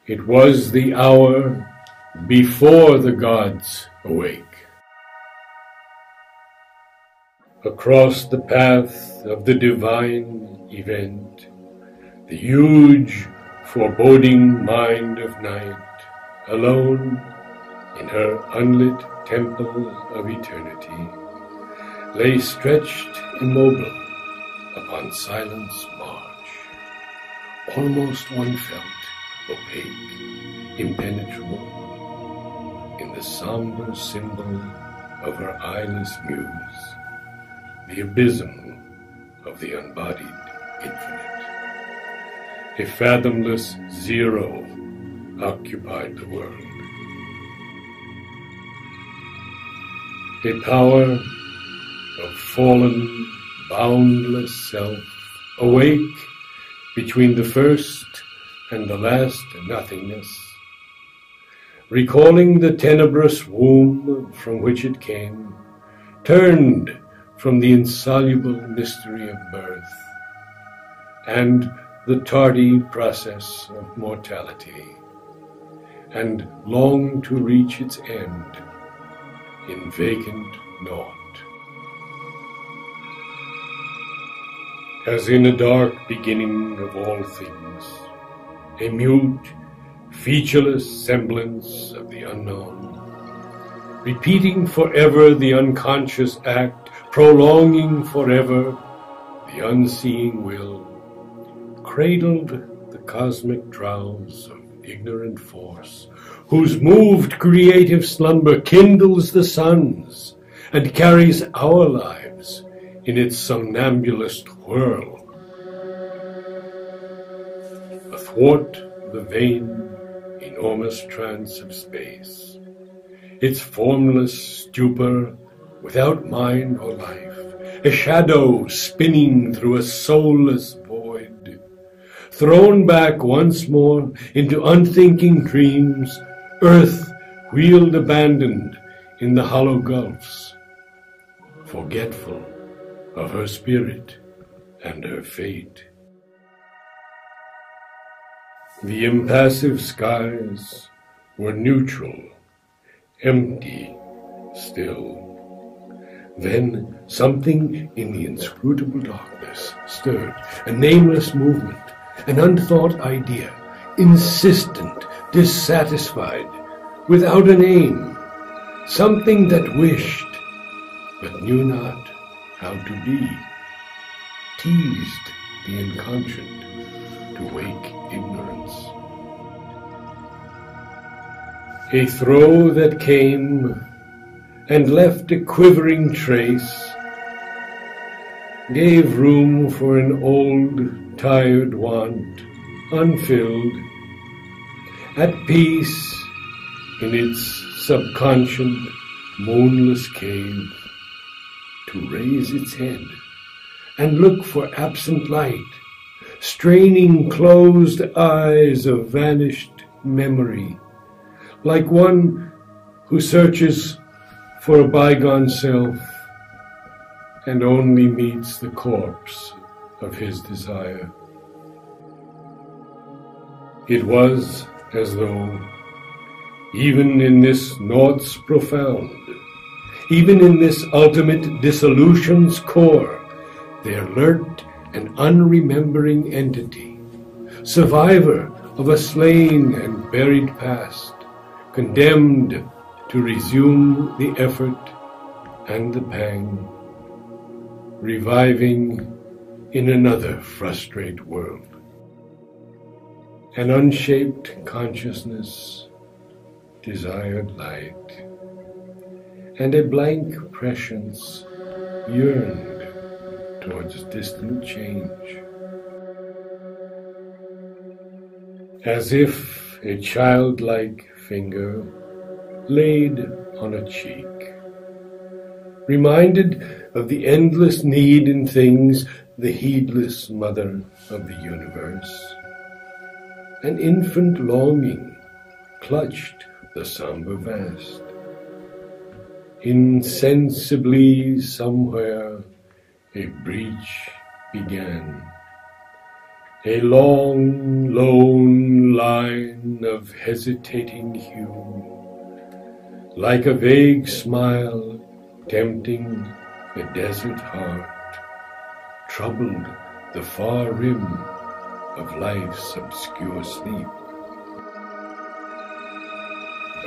It was the hour before the gods awake. Across the path of the divine event, the huge, foreboding mind of night, alone in her unlit temple of eternity, lay stretched immobile upon silence march. Almost one felt opaque, impenetrable, in the somber symbol of her eyeless muse, the abysm of the unbodied infinite. A fathomless zero occupied the world. A power of fallen, boundless self, awake between the first and the last nothingness, recalling the tenebrous womb from which it came, turned from the insoluble mystery of birth and the tardy process of mortality, and longed to reach its end in vacant naught. As in a dark beginning of all things, a mute, featureless semblance of the unknown, repeating forever the unconscious act, prolonging forever the unseeing will, cradled the cosmic drowse of ignorant force, whose moved creative slumber kindles the suns and carries our lives in its somnambulist whirl. Athwart the vain, enormous trance of space, its formless stupor without mind or life, a shadow spinning through a soulless void, thrown back once more into unthinking dreams, earth wheeled abandoned in the hollow gulfs, forgetful of her spirit and her fate. The impassive skies were neutral, empty, still. Then something in the inscrutable darkness stirred, a nameless movement, an unthought idea, insistent, dissatisfied, without an aim, something that wished, but knew not how to be, teased the inconscient to wake ignorance. A throe that came and left a quivering trace, gave room for an old, tired want, unfilled, at peace in its subconscient, moonless cave, to raise its head and look for absent light, straining closed eyes of vanished memory, like one who searches for a bygone self and only meets the corpse of his desire. It was as though, even in this naught's profound, even in this ultimate dissolution's core, there lurked an unremembering entity, survivor of a slain and buried past, condemned to resume the effort and the pang, reviving in another frustrate world. An unshaped consciousness desired light, and a blank prescience yearned towards distant change. As if a childlike finger laid on a cheek, reminded of the endless need in things, the heedless mother of the universe. An infant longing clutched the somber vast. Insensibly somewhere a breach began, A long, lone line of hesitating hue, like a vague smile tempting a desert heart, troubled the far rim of life's obscure sleep.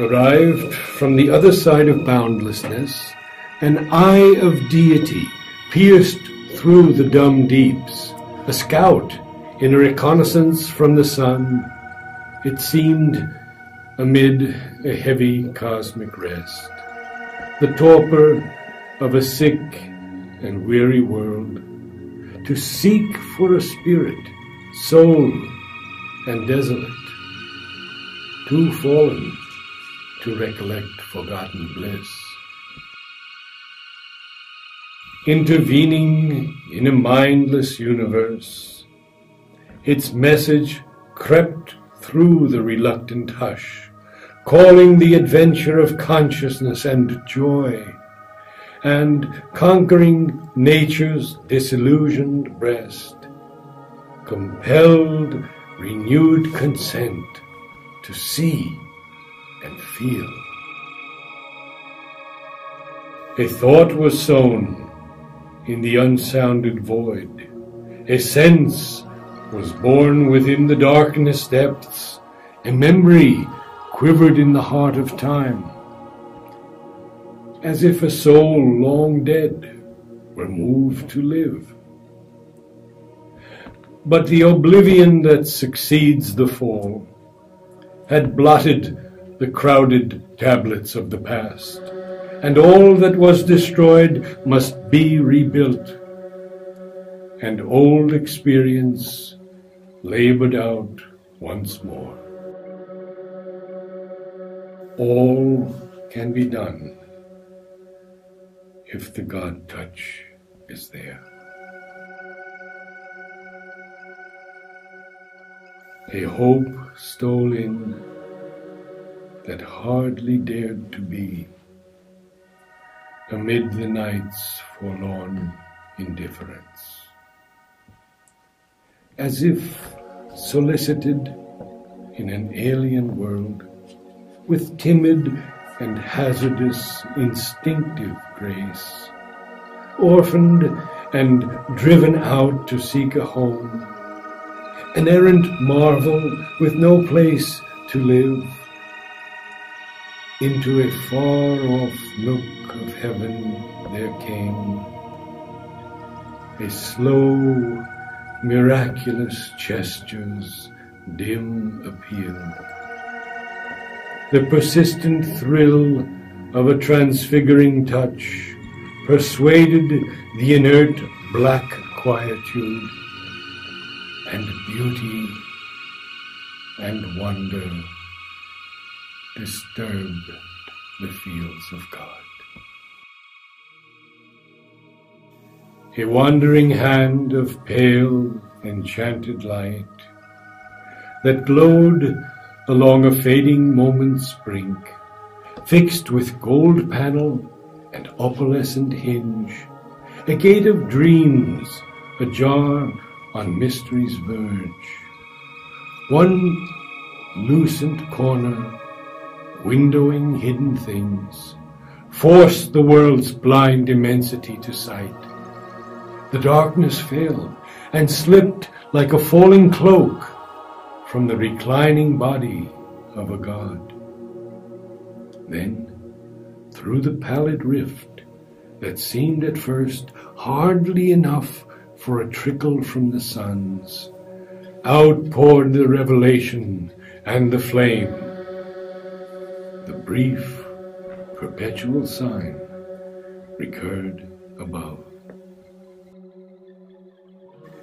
Arrived from the other side of boundlessness, an eye of deity pierced through the dumb deeps, a scout in a reconnaissance from the sun, it seemed, amid a heavy cosmic rest, the torpor of a sick and weary world, to seek for a spirit, soul and desolate, too fallen to recollect forgotten bliss. Intervening in a mindless universe, its message crept through the reluctant hush, calling the adventure of consciousness and joy, and conquering nature's disillusioned breast, compelled renewed consent to see and feel. A thought was sown in the unsounded void. A sense was born within the darkness depths. A memory quivered in the heart of time, as if a soul long dead were moved to live. But the oblivion that succeeds the fall had blotted the crowded tablets of the past, and all that was destroyed must be rebuilt, and old experience labored out once more. All can be done if the God touch is there. A hope stole in that hardly dared to be amid the night's forlorn indifference. As if solicited in an alien world, with timid and hazardous instinctive grace, orphaned and driven out to seek a home, an errant marvel with no place to live, into a far-off nook of heaven there came a slow, miraculous gesture's dim appeal, the persistent thrill of a transfiguring touch persuaded the inert black quietude, and beauty and wonder disturbed the fields of God. A wandering hand of pale, enchanted light that glowed along a fading moment's brink, fixed with gold panel and opalescent hinge, a gate of dreams ajar on mystery's verge. One lucent corner, windowing hidden things, forced the world's blind immensity to sight. The darkness fell and slipped like a falling cloak from the reclining body of a god. Then, through the pallid rift that seemed at first hardly enough for a trickle from the suns, out poured the revelation and the flame, the brief, perpetual sign recurred above.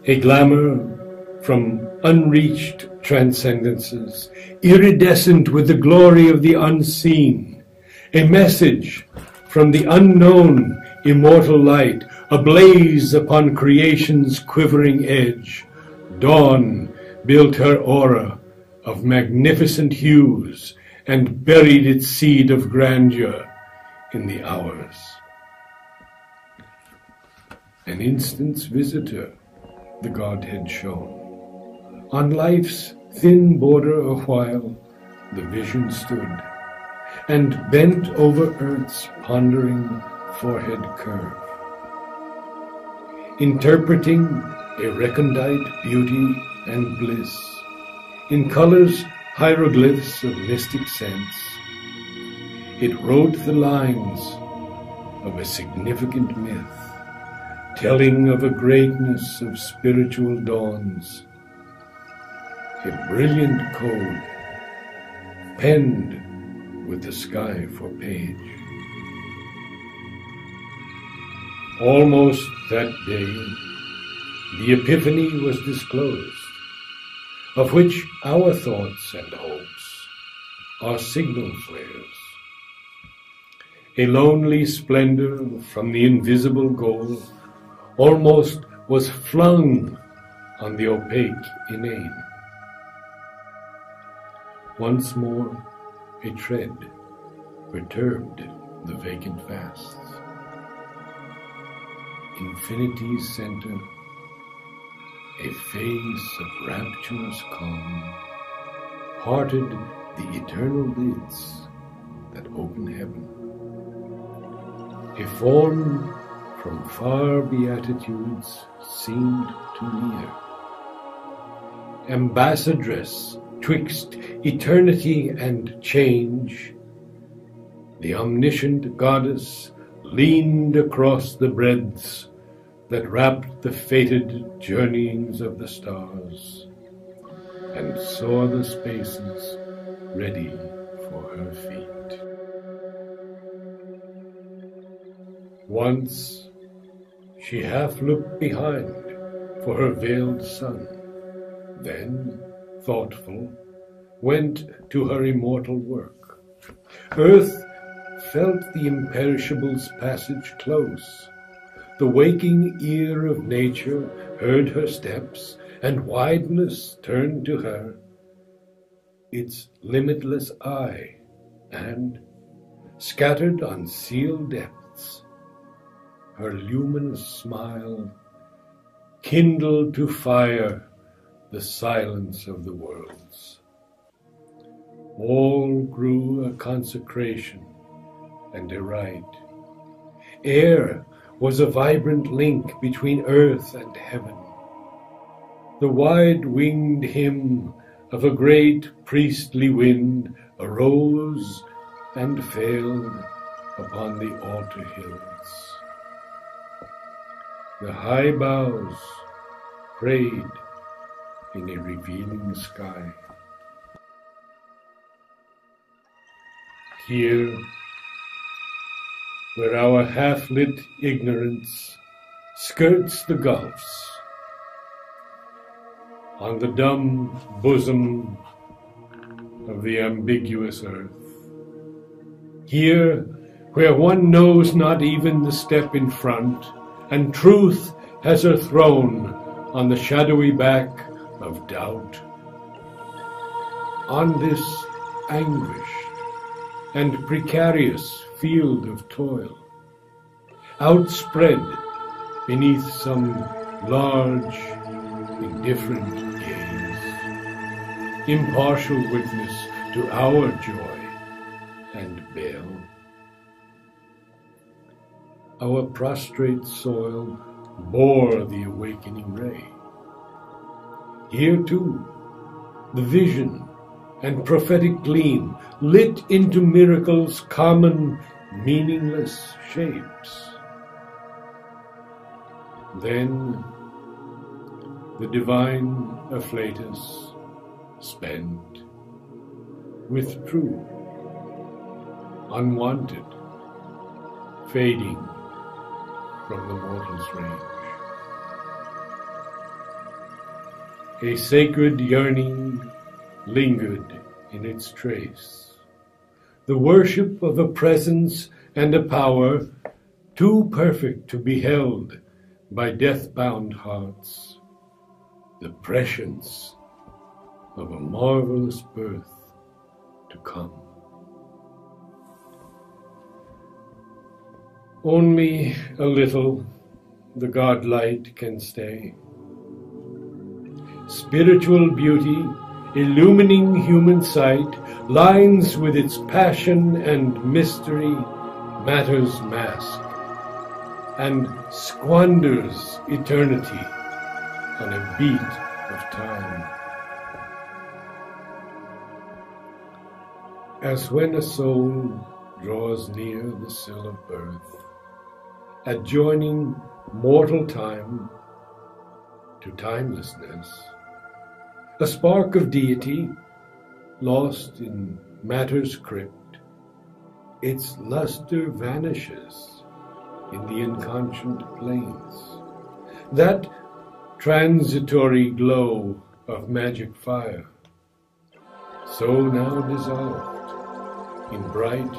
A glamour from unreached transcendences, iridescent with the glory of the unseen, a message from the unknown immortal light, ablaze upon creation's quivering edge. Dawn built her aura of magnificent hues and buried its seed of grandeur in the hours. An instant's visitor, the Godhead shone, On life's thin border awhile the vision stood, and bent over earth's pondering forehead curve, interpreting a recondite beauty and bliss, in colors hieroglyphs of mystic sense. It wrote the lines of a significant myth, telling of a greatness of spiritual dawns, a brilliant code, penned with the sky for page. Almost that day, the epiphany was disclosed, of which our thoughts and hopes are signal flares. A lonely splendor from the invisible goal almost was flung on the opaque inane. Once more a tread perturbed the vacant vasts. Infinity's center, a face of rapturous calm, parted the eternal lids that open heaven. A form from far beatitudes seemed too near, ambassadress twixt eternity and change. The omniscient goddess leaned across the breadths that wrapped the fated journeyings of the stars, and saw the spaces ready for her feet. Once she half looked behind for her veiled son, then, thoughtful, went to her immortal work. Earth felt the imperishable's passage close. The waking ear of nature heard her steps, and wideness turned to her its limitless eye, and, scattered on sealed depths, her luminous smile kindled to fire the silence of the worlds. All grew a consecration and a rite. Air was a vibrant link between earth and heaven. The wide-winged hymn of a great priestly wind arose and failed upon the altar hills. The high boughs prayed in a revealing sky. Here, where our half-lit ignorance skirts the gulfs, on the dumb bosom of the ambiguous earth, here, where one knows not even the step in front, and truth has her throne on the shadowy back of doubt. On this anguished and precarious field of toil, outspread beneath some large, indifferent gaze, impartial witness to our joy and bale, our prostrate soil bore the awakening ray. Here too, the vision and prophetic gleam lit into miracles common, meaningless shapes. Then the divine afflatus, spent, withdrew, unwanted, fading from the mortal's range. A sacred yearning lingered in its trace, the worship of a presence and a power too perfect to be held by death-bound hearts, the prescience of a marvelous birth to come. Only a little the godlight can stay. spiritual beauty, illumining human sight, lines with its passion and mystery matter's mask, and squanders eternity on a beat of time. As when a soul draws near the sill of birth, adjoining mortal time to timelessness, a spark of deity lost in matter's crypt, its luster vanishes in the inconscient plains. That transitory glow of magic fire, so now dissolved in bright,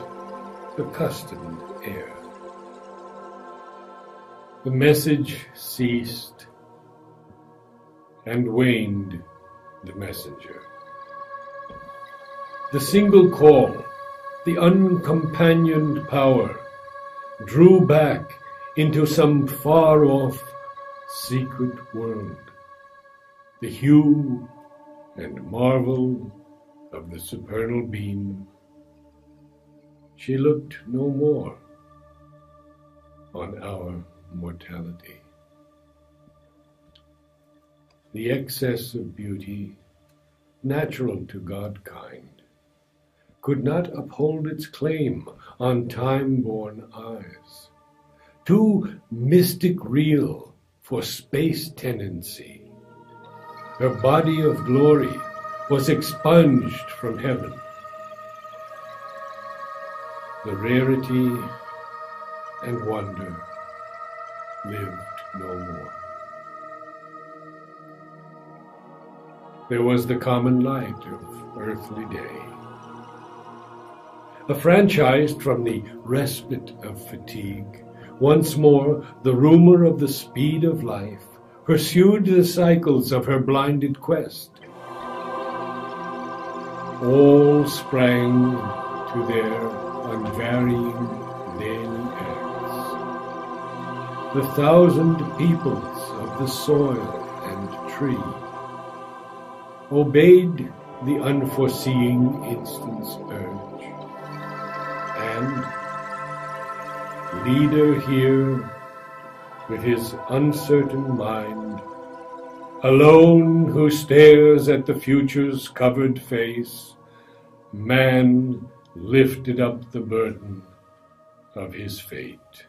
accustomed air. The message ceased, and waned the messenger. The single call, the uncompanioned power, drew back into some far-off secret world. The hue and marvel of the supernal beam, she looked no more on our mortality. The excess of beauty, natural to Godkind, could not uphold its claim on time-born eyes. Too mystic real for space tenancy, her body of glory was expunged from heaven. The rarity and wonder lived no more. There was the common light of earthly day, affranchised from the respite of fatigue. Once more, the rumor of the speed of life pursued the cycles of her blinded quest. All sprang to their unvarying daily acts. The thousand peoples of the soil and tree obeyed the unforeseeing instant's urge, and leader here, with his uncertain mind, alone who stares at the future's covered face, man lifted up the burden of his fate.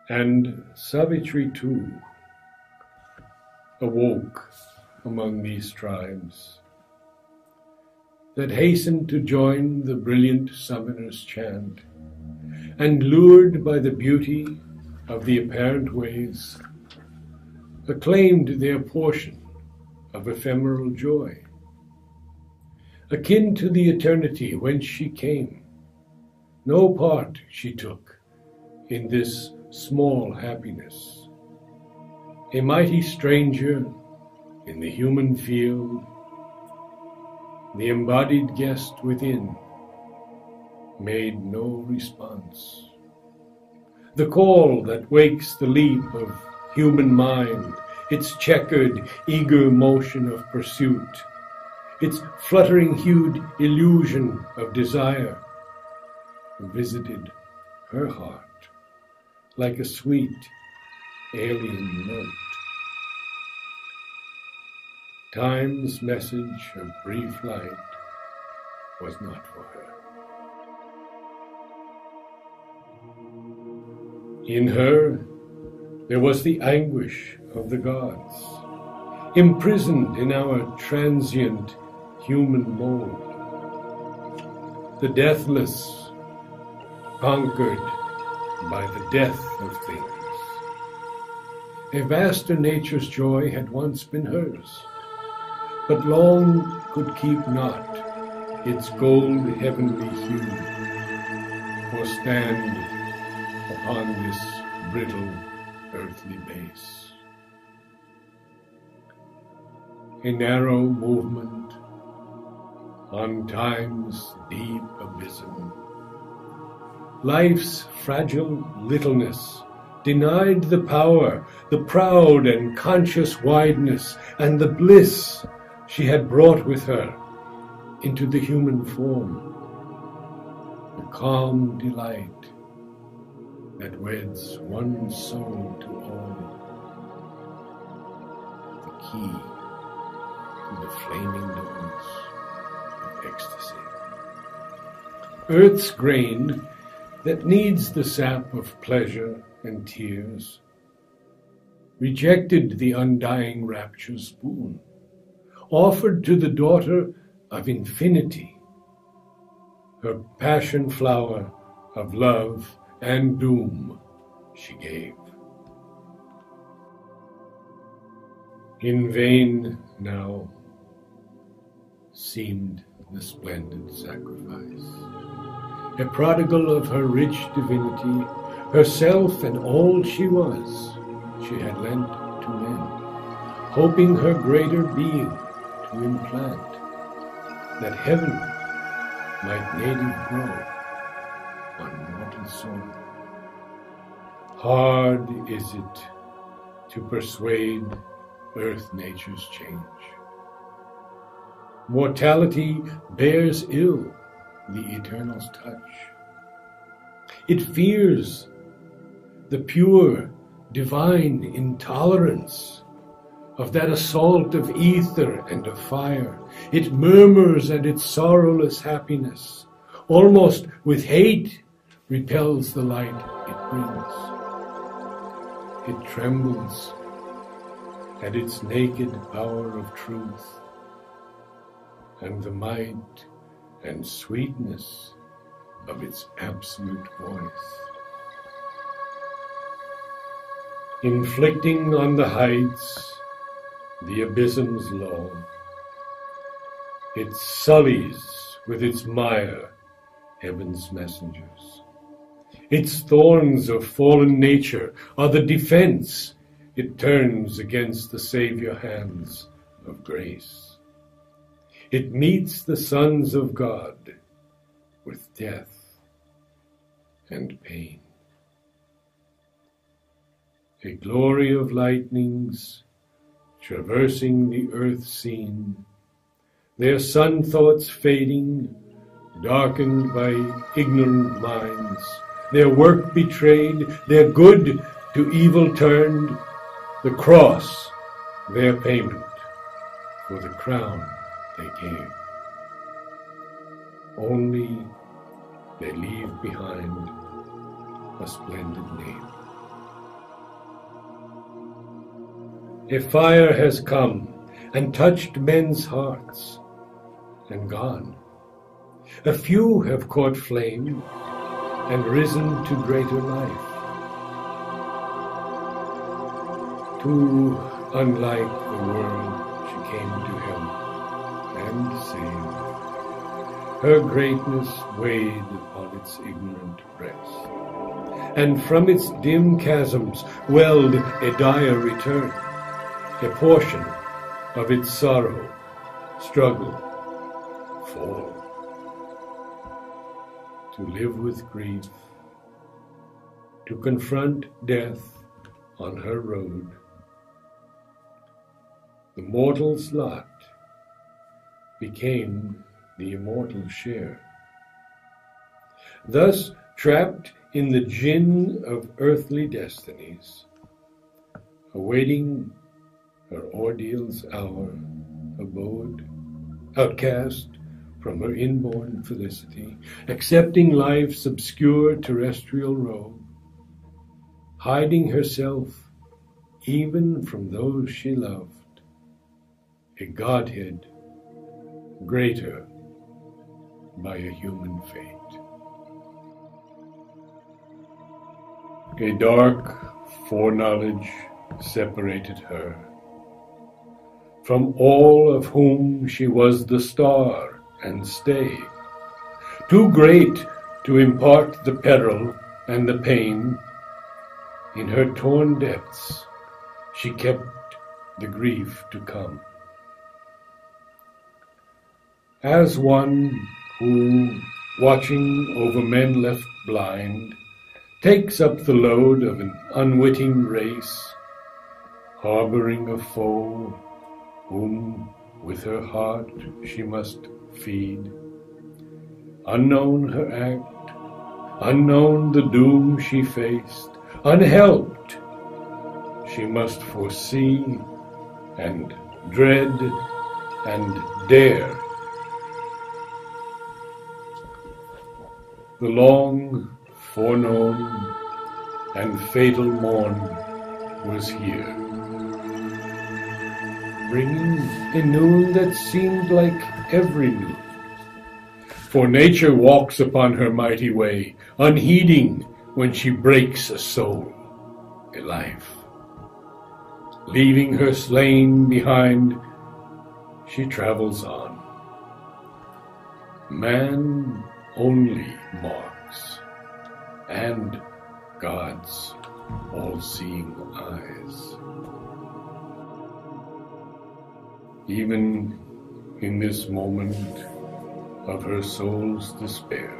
And Savitri too awoke among these tribes that hastened to join the brilliant summoner's chant, and lured by the beauty of the apparent ways, acclaimed their portion of ephemeral joy, akin to the eternity whence she came. No part she took in this small happiness. A mighty stranger in the human field, the embodied guest within made no response. The call that wakes the leap of human mind, its checkered, eager motion of pursuit, its fluttering-hued illusion of desire, visited her heart like a sweet, alien note. Time's message of brief light was not for her. In her, there was the anguish of the gods, imprisoned in our transient human mold. The deathless, conquered by the death of things. A vaster nature's joy had once been hers, but long could keep not its gold heavenly hue, or stand upon this brittle earthly base. A narrow movement on time's deep abysm, life's fragile littleness denied the power, the proud and conscious wideness, and the bliss she had brought with her into the human form, the calm delight that weds one soul to all, the key to the flaming doors of ecstasy. Earth's grain that needs the sap of pleasure and tears rejected the undying rapture's boon, offered to the daughter of infinity her passion flower of love and doom she gave. In vain now seemed the splendid sacrifice. A prodigal of her rich divinity, herself and all she was, she had lent to men, hoping her greater being to implant, that heaven might native grow on mortal soul. Hard is it to persuade earth nature's change. Mortality bears ill the Eternal's touch. It fears the pure, divine intolerance of that assault of ether and of fire. It murmurs at its sorrowless happiness, almost with hate repels the light it brings. It trembles at its naked power of truth and the might and sweetness of its absolute voice. Inflicting on the heights the abysm's low, it sullies with its mire heaven's messengers. Its thorns of fallen nature are the defense it turns against the Savior hands of grace. It meets the sons of God with death and pain. A glory of lightnings traversing the earth scene, their sun thoughts fading, darkened by ignorant minds, their work betrayed, their good to evil turned, the cross their payment for the crown they gave. Only they leave behind a splendid name. A fire has come and touched men's hearts and gone. A few have caught flame and risen to greater life. Too unlike the world she came to help and save. Her greatness weighed upon its ignorant breast, and from its dim chasms welled a dire return, a portion of its sorrow, struggle, fall. To live with grief, to confront death on her road, the mortal's lot became the immortal share. Thus, trapped in the gin of earthly destinies, awaiting her ordeal's hour, abode, outcast from her inborn felicity, accepting life's obscure terrestrial robe, hiding herself even from those she loved, a godhead greater by a human fate. A dark foreknowledge separated her from all of whom she was the star and stay, too great to impart the peril and the pain. In her torn depths she kept the grief to come. As one who, watching over men left blind, takes up the load of an unwitting race, harboring a foe whom with her heart she must feed. Unknown her act, unknown the doom she faced, unhelped she must foresee and dread and dare. The long foreknown and fatal morn was here, bringing a noon that seemed like every noon. For nature walks upon her mighty way, unheeding when she breaks a soul, a life. Leaving her slain behind, she travels on. Man only marks, and God's all-seeing eyes. Even in this moment of her soul's despair,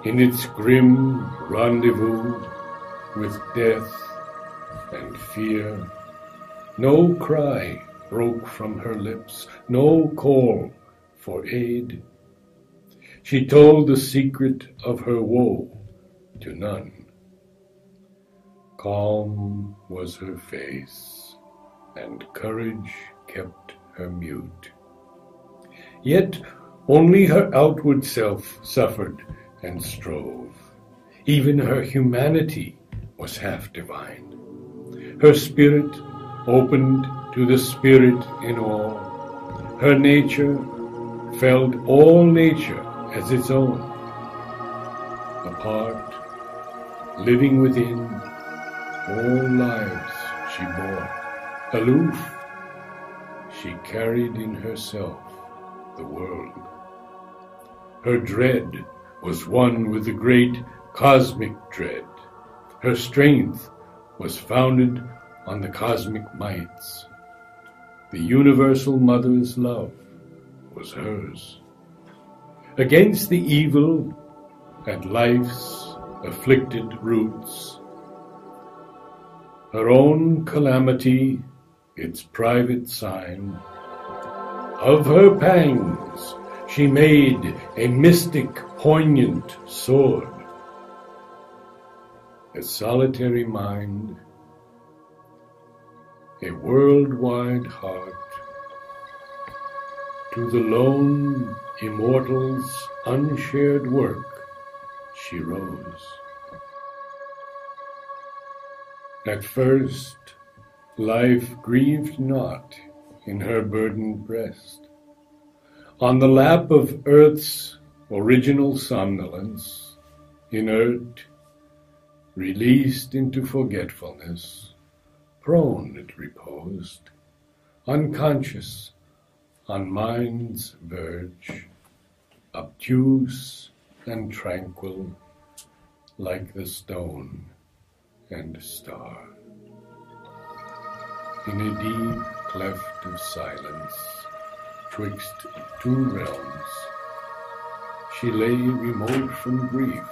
in its grim rendezvous with death and fear, no cry broke from her lips, no call for aid. She told the secret of her woe to none. Calm was her face, and courage kept her mute. Yet only her outward self suffered and strove. Even her humanity was half divine. Her spirit opened to the spirit in all. Her nature felt all nature as its own. Apart, living within, all lives she bore. Aloof, she carried in herself the world. Her dread was one with the great cosmic dread. Her strength was founded on the cosmic mights. The universal mother's love was hers. Against the evil at life's afflicted roots, her own calamity its private sign. Of her pangs she made a mystic, poignant sword. A solitary mind, a worldwide heart, to the lone immortal's unshared work she rose. At first, life grieved not in her burdened breast. On the lap of earth's original somnolence, inert, released into forgetfulness, prone it reposed, unconscious on mind's verge, obtuse and tranquil, like the stone and star. In a deep cleft of silence, twixt two realms, she lay remote from grief,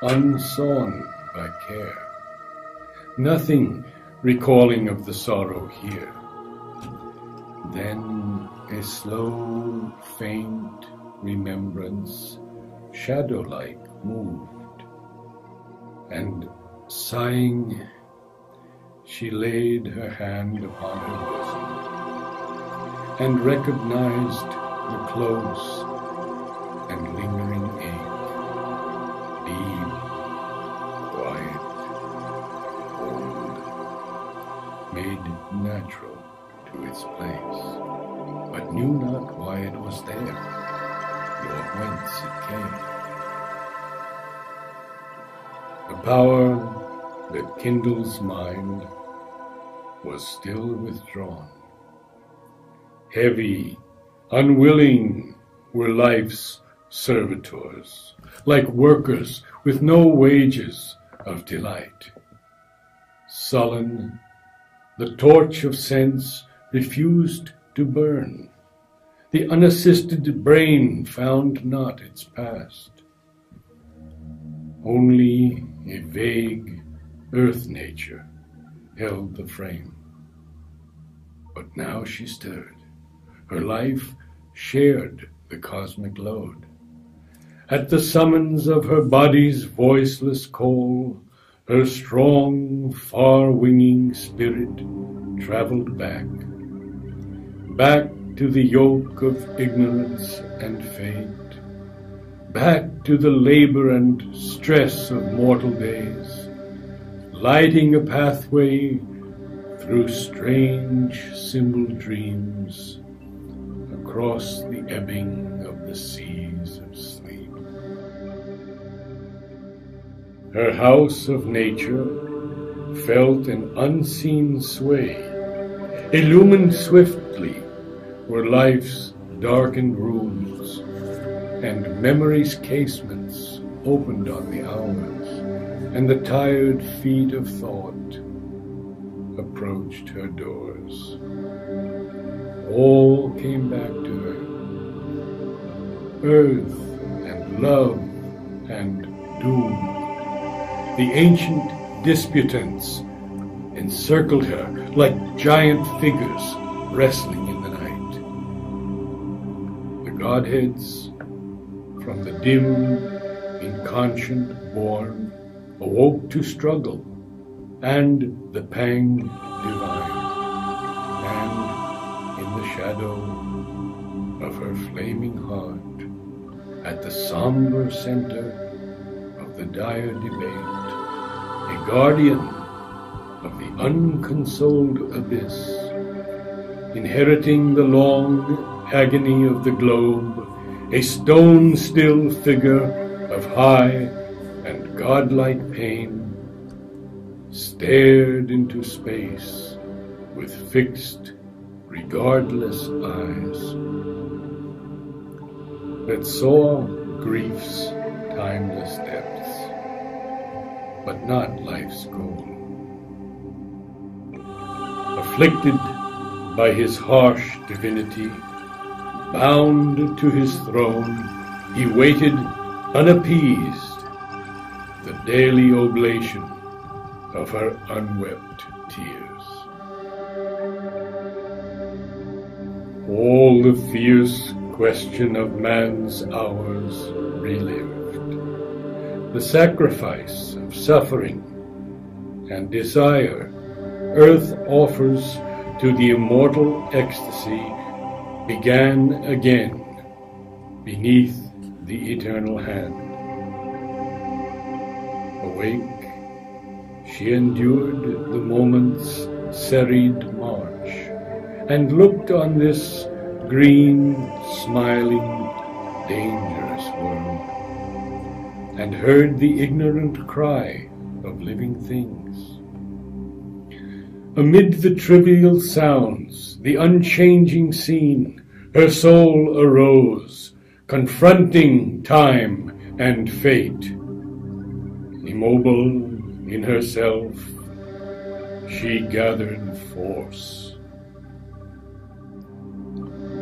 unsawn by care, nothing recalling of the sorrow here. Then a slow, faint remembrance, shadow-like, moved, and sighing, she laid her hand upon her bosom, and recognized the close and lingering ache, deep, quiet, old, made natural to its place, but knew not why it was there, nor whence it came. The power that kindles mind was still withdrawn. Heavy, unwilling were life's servitors, like workers with no wages of delight. Sullen, the torch of sense refused to burn. The unassisted brain found not its past. Only a vague earth nature held the frame. But now she stirred. Her life shared the cosmic load. At the summons of her body's voiceless call, her strong, far-winging spirit traveled back to the yoke of ignorance and fate, back to the labor and stress of mortal days, lighting a pathway through strange symbol dreams across the ebbing of the seas of sleep. Her house of nature felt an unseen sway, illumined swiftly were life's darkened rooms, and memory's casements opened on the hours, and the tired feet of thought approached her doors. All came back to her. Earth and love and doom. The ancient disputants encircled her like giant figures wrestling in the night. The godheads from the dim, inconscient bourne awoke to struggle and the pang divine, and in the shadow of her flaming heart, at the somber center of the dire debate, a guardian of the unconsoled abyss, inheriting the long agony of the globe, a stone-still figure of high and godlike pain, stared into space with fixed, regardless eyes that saw grief's timeless depths, but not life's goal. Afflicted by his harsh divinity, bound to his throne, he waited unappeased the daily oblation of her unwept tears. All the fierce question of man's hours relived, the sacrifice of suffering and desire earth offers to the immortal ecstasy began again beneath the eternal hand. Awake, she endured the moment's serried march, and looked on this green, smiling, dangerous world, and heard the ignorant cry of living things. Amid the trivial sounds, the unchanging scene, her soul arose, confronting time and fate. Immobile in herself, she gathered force.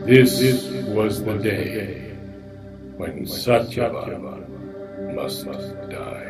This was the day when Satyavan must die.